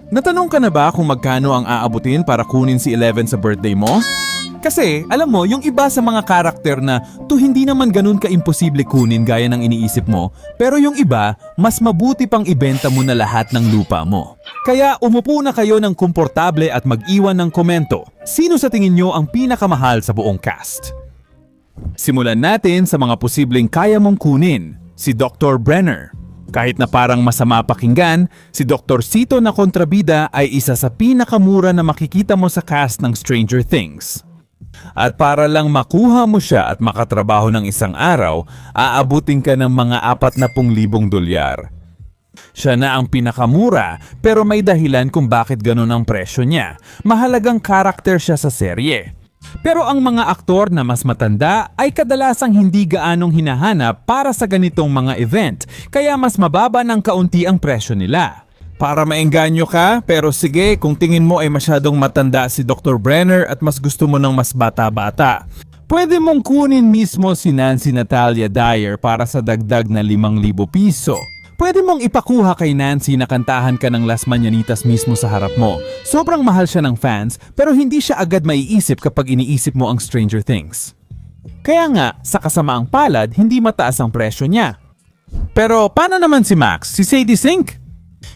Natanong ka na ba kung magkano ang aabutin para kunin si Eleven sa birthday mo? Kasi, alam mo, yung iba sa mga karakter na hindi naman ganun ka-imposible kunin gaya ng iniisip mo, pero yung iba, mas mabuti pang ibenta mo na lahat ng lupa mo. Kaya umupo na kayo ng komportable at mag-iwan ng komento. Sino sa tingin nyo ang pinakamahal sa buong cast? Simulan natin sa mga posibleng kaya mong kunin. Si Dr. Brenner. Kahit na parang masama pakinggan, si Dr. Sito na kontrabida ay isa sa pinakamura na makikita mo sa cast ng Stranger Things. At para lang makuha mo siya at makatrabaho ng isang araw, aabutin ka ng mga 40,000 dolyar. Siya na ang pinakamura pero may dahilan kung bakit ganun ang presyo niya. Mahalagang karakter siya sa serye. Pero ang mga aktor na mas matanda ay kadalasang hindi gaanong hinahanap para sa ganitong mga event, kaya mas mababa ng kaunti ang presyo nila. Para maengganyo ka, pero sige kung tingin mo ay masyadong matanda si Dr. Brenner at mas gusto mo ng mas bata-bata. Pwede mong kunin mismo si Nancy Natalia Dyer para sa dagdag na 5,000 piso. Pwede mong ipakuha kay Nancy na kantahan ka ng Las Mañanitas mismo sa harap mo. Sobrang mahal siya ng fans pero hindi siya agad maiisip kapag iniisip mo ang Stranger Things. Kaya nga, sa kasamaang palad, hindi mataas ang presyo niya. Pero paano naman si Max, si Sadie Sink?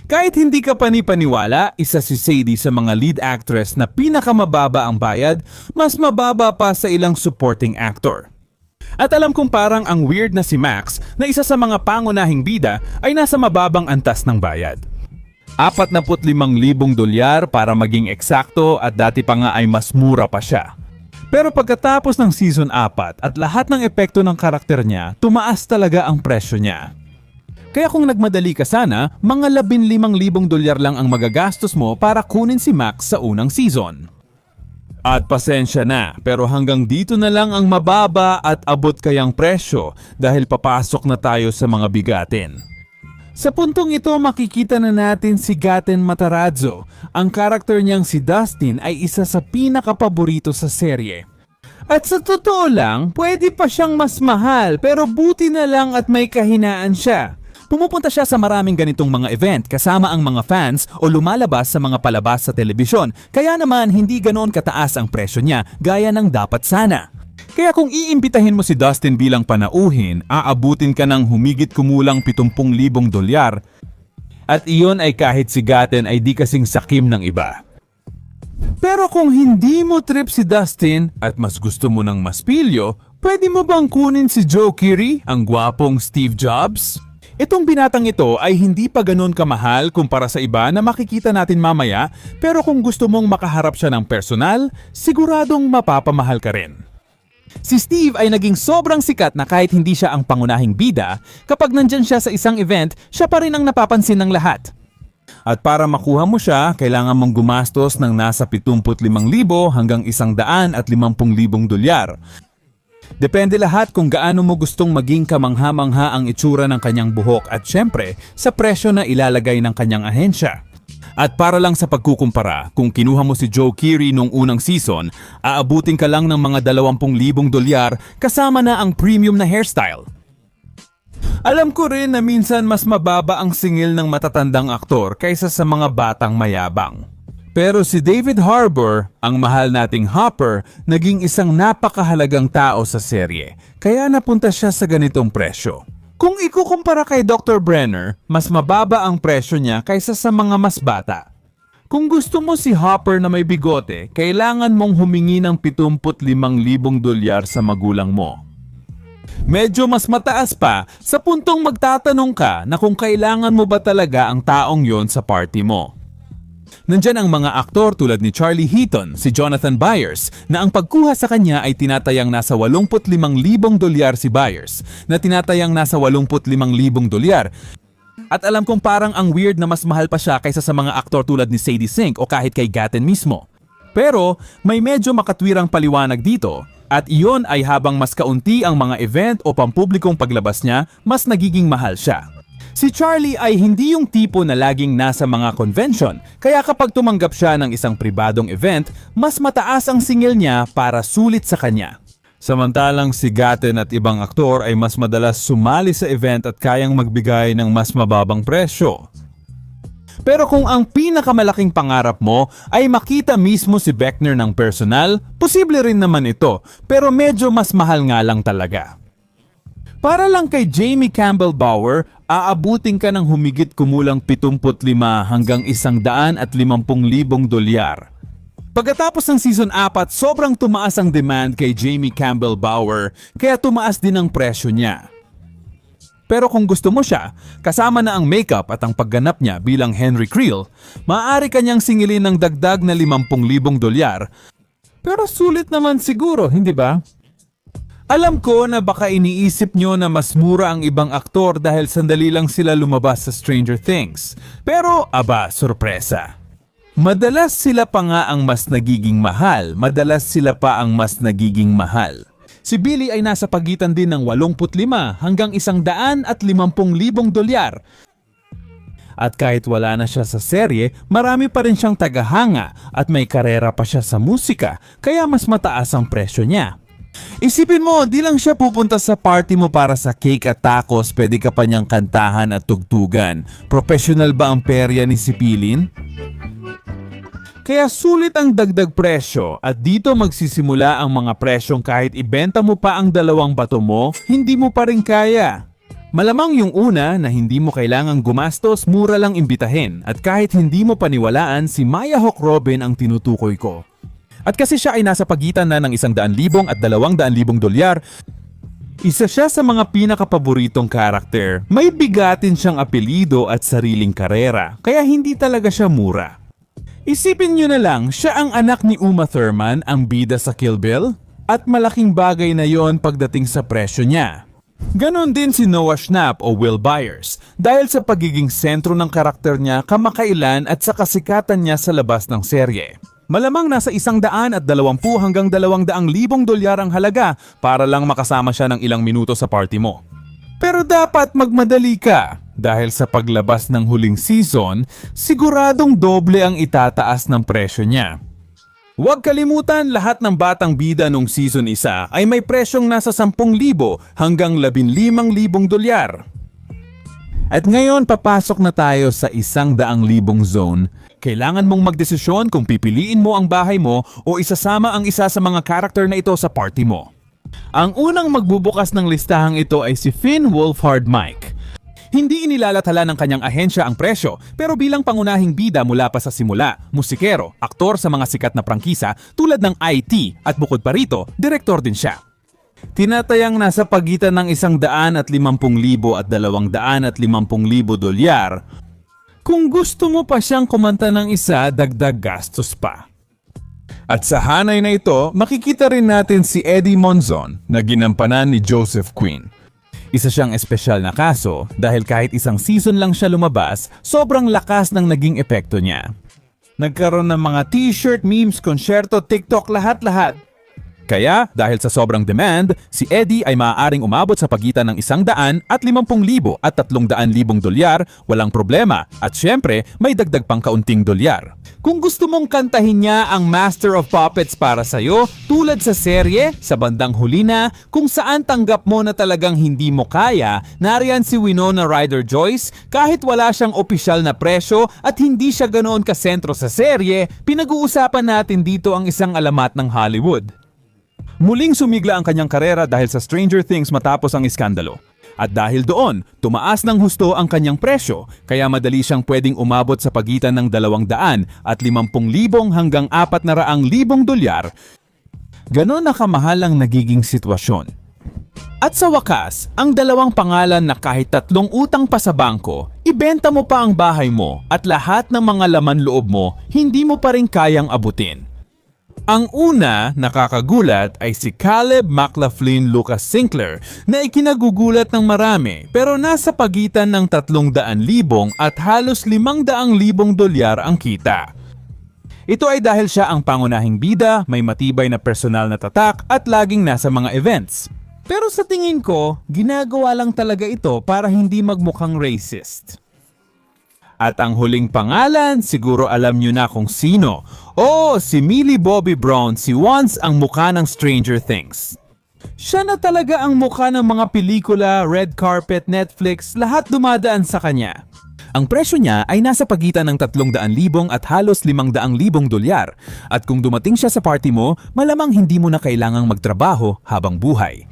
Kahit hindi ka panipaniwala, isa si Sadie sa mga lead actress na pinakamababa ang bayad, mas mababa pa sa ilang supporting actor. At alam kong parang ang weird na si Max na isa sa mga pangunahing bida ay nasa mababang antas ng bayad. 45,000 dolyar para maging eksakto at dati pa nga ay mas mura pa siya. Pero pagkatapos ng season 4 at lahat ng epekto ng karakter niya, tumaas talaga ang presyo niya. Kaya kung nagmadali ka sana, mga 15,000 dolyar lang ang magagastos mo para kunin si Max sa unang season. At pasensya na, pero hanggang dito na lang ang mababa at abot kayang presyo dahil papasok na tayo sa mga bigatin. Sa puntong ito makikita na natin si Gaten Matarazzo. Ang karakter niyang si Dustin ay isa sa pinakapaborito sa serye. At sa totoo lang, pwede pa siyang mas mahal pero buti na lang at may kahinaan siya. Pumupunta siya sa maraming ganitong mga event kasama ang mga fans o lumalabas sa mga palabas sa telebisyon. Kaya naman hindi ganoon kataas ang presyo niya gaya ng dapat sana. Kaya kung iimbitahin mo si Dustin bilang panauhin, aabutin ka ng humigit kumulang 70,000 dolyar. At iyon ay kahit si Gaten ay di kasing sakim ng iba. Pero kung hindi mo trip si Dustin at mas gusto mo ng mas pilyo, pwede mo bang kunin si Joe Keery, ang gwapong Steve Jobs? Itong binatang ito ay hindi pa ganoon kamahal kumpara sa iba na makikita natin mamaya, pero kung gusto mong makaharap siya ng personal, siguradong mapapamahal ka rin. Si Steve ay naging sobrang sikat na kahit hindi siya ang pangunahing bida, kapag nandyan siya sa isang event, siya pa rin ang napapansin ng lahat. At para makuha mo siya, kailangan mong gumastos ng nasa 75,000 hanggang 150,000 dolyar. Depende lahat kung gaano mo gustong maging kamangha-mangha ang itsura ng kanyang buhok at syempre sa presyo na ilalagay ng kanyang ahensya. At para lang sa pagkukumpara, kung kinuha mo si Joe Keery nung unang season, aabutin ka lang ng mga 20,000 dolyar kasama na ang premium na hairstyle. Alam ko rin na minsan mas mababa ang singil ng matatandang aktor kaysa sa mga batang mayabang. Pero si David Harbour, ang mahal nating Hopper, naging isang napakahalagang tao sa serye, kaya napunta siya sa ganitong presyo. Kung ikukumpara kay Dr. Brenner, mas mababa ang presyo niya kaysa sa mga mas bata. Kung gusto mo si Hopper na may bigote, kailangan mong humingi ng 75,000 dolyar sa magulang mo. Medyo mas mataas pa sa puntong magtatanong ka na kung kailangan mo ba talaga ang taong yon sa party mo. Nandyan ang mga aktor tulad ni Charlie Heaton, si Jonathan Byers, na ang pagkuha sa kanya ay tinatayang nasa 85,000 dolyar si Byers, na tinatayang nasa 85,000 dolyar. At alam kong parang ang weird na mas mahal pa siya kaysa sa mga aktor tulad ni Sadie Sink o kahit kay Gaten mismo. Pero may medyo makatwirang paliwanag dito, at iyon ay habang mas kaunti ang mga event o pampublikong paglabas niya, mas nagiging mahal siya. Si Charlie ay hindi yung tipo na laging nasa mga convention, kaya kapag tumanggap siya ng isang pribadong event, mas mataas ang singil niya para sulit sa kanya. Samantalang si Gaten at ibang aktor ay mas madalas sumali sa event at kayang magbigay ng mas mababang presyo. Pero kung ang pinakamalaking pangarap mo ay makita mismo si Vecna ng personal, posible rin naman ito, pero medyo mas mahal nga lang talaga. Para lang kay Jamie Campbell Bower, aabutin ka ng humigit kumulang 75 hanggang 150,000 dolyar. Pagkatapos ng season 4, sobrang tumaas ang demand kay Jamie Campbell Bower, kaya tumaas din ang presyo niya. Pero kung gusto mo siya, kasama na ang makeup at ang pagganap niya bilang Henry Creel, maaari kanyang singilin ng dagdag na 50,000 dolyar. Pero sulit naman siguro, hindi ba? Alam ko na baka iniisip nyo na mas mura ang ibang aktor dahil sandali lang sila lumabas sa Stranger Things. Pero aba, sorpresa. Madalas sila pa nga ang mas nagiging mahal, Si Billy ay nasa pagitan din ng 85 hanggang 150,000 dolyar. At kahit wala na siya sa serye, marami pa rin siyang tagahanga at may karera pa siya sa musika, kaya mas mataas ang presyo niya. Isipin mo, di lang siya pupunta sa party mo para sa cake at tacos, pwede ka pa niyang kantahan at tugtugan. Professional ba ang perya ni si Pilin? Kaya sulit ang dagdag presyo at dito magsisimula ang mga presyong kahit ibenta mo pa ang 2 bato mo, hindi mo pa rin kaya. Malamang yung una na hindi mo kailangang gumastos, mura lang imbitahin at kahit hindi mo paniwalaan, si Maya Hawke Robin ang tinutukoy ko. At kasi siya ay nasa pagitan na ng 100,000 at 200,000 dolyar, isa siya sa mga pinakapaboritong karakter. May bigatin siyang apelido at sariling karera, kaya hindi talaga siya mura. Isipin nyo na lang, siya ang anak ni Uma Thurman, ang bida sa Kill Bill, at malaking bagay na yon pagdating sa presyo niya. Ganon din si Noah Schnapp o Will Byers, dahil sa pagiging sentro ng karakter niya kamakailan at sa kasikatan niya sa labas ng serye. Malamang nasa 120 hanggang 200,000 dolyar ang halaga para lang makasama siya ng ilang minuto sa party mo. Pero dapat magmadali ka dahil sa paglabas ng huling season, siguradong doble ang itataas ng presyo niya. Huwag kalimutan, lahat ng batang bida nung season 1 ay may presyong nasa 10,000 hanggang 15,000 dolyar. At ngayon papasok na tayo sa 100,000 zone. Kailangan mong magdesisyon kung pipiliin mo ang bahay mo o isasama ang isa sa mga karakter na ito sa party mo. Ang unang magbubukas ng listahang ito ay si Finn Wolfhard Mike. Hindi inilalathala ng kanyang ahensya ang presyo, pero bilang pangunahing bida mula pa sa simula, musikero, aktor sa mga sikat na prangkisa tulad ng IT at bukod pa rito, direktor din siya. Tinatayang nasa pagitan ng 150,000 at 250,000 dolyar. Kung gusto mo pa siyang kumanta ng isa, dagdag gastos pa. At sa hanay na ito, makikita rin natin si Eddie Monzon na ginampanan ni Joseph Quinn. Isa siyang espesyal na kaso dahil kahit isang season lang siya lumabas, sobrang lakas ng naging epekto niya. Nagkaroon ng mga t-shirt, memes, konsyerto, TikTok, lahat-lahat. Kaya, dahil sa sobrang demand, si Eddie ay maaaring umabot sa pagitan ng 100,000 at 50,000 at 300,000 dolyar, walang problema. At syempre, may dagdag pang kaunting dolyar. Kung gusto mong kantahin niya ang Master of Puppets para sa'yo, tulad sa serye, sa bandang huli na, kung saan tanggap mo na talagang hindi mo kaya, nariyan si Winona Ryder-Joyce, kahit wala siyang opisyal na presyo at hindi siya ganoon kasentro sa serye, pinag-uusapan natin dito ang isang alamat ng Hollywood. Muling sumigla ang kanyang karera dahil sa Stranger Things matapos ang iskandalo. At dahil doon, tumaas ng husto ang kanyang presyo, kaya madali siyang pwedeng umabot sa pagitan ng 200,000 at 50,000 hanggang 400,000 dolyar. Ganon na kamahal ang nagiging sitwasyon. At sa wakas, ang dalawang pangalan na kahit 3 utang pa sa bangko, ibenta mo pa ang bahay mo at lahat ng mga laman loob mo, hindi mo pa rin kayang abutin. Ang una, nakakagulat, ay si Caleb McLaughlin Lucas Sinclair na ikinagugulat ng marami pero nasa pagitan ng 300,000 at halos 500,000 dolyar ang kita. Ito ay dahil siya ang pangunahing bida, may matibay na personal na tatak at laging nasa mga events. Pero sa tingin ko, ginagawa lang talaga ito para hindi magmukhang racist. At ang huling pangalan, siguro alam nyo na kung sino. Si Millie Bobby Brown, si Once ang mukha ng Stranger Things. Siya na talaga ang mukha ng mga pelikula, red carpet, Netflix, lahat dumadaan sa kanya. Ang presyo niya ay nasa pagitan ng 300,000 at halos 500,000 dolyar. At kung dumating siya sa party mo, malamang hindi mo na kailangang magtrabaho habang buhay.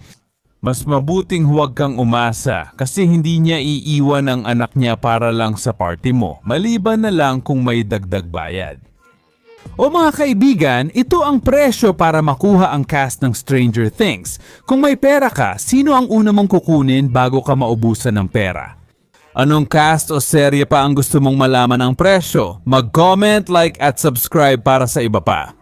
Mas mabuting huwag kang umasa kasi hindi niya iiwan ang anak niya para lang sa party mo, maliban na lang kung may dagdag bayad. O mga kaibigan, ito ang presyo para makuha ang cast ng Stranger Things. Kung may pera ka, sino ang una mong kukunin bago ka maubusan ng pera? Anong cast o serye pa ang gusto mong malaman ang presyo? Mag-comment, like at subscribe para sa iba pa.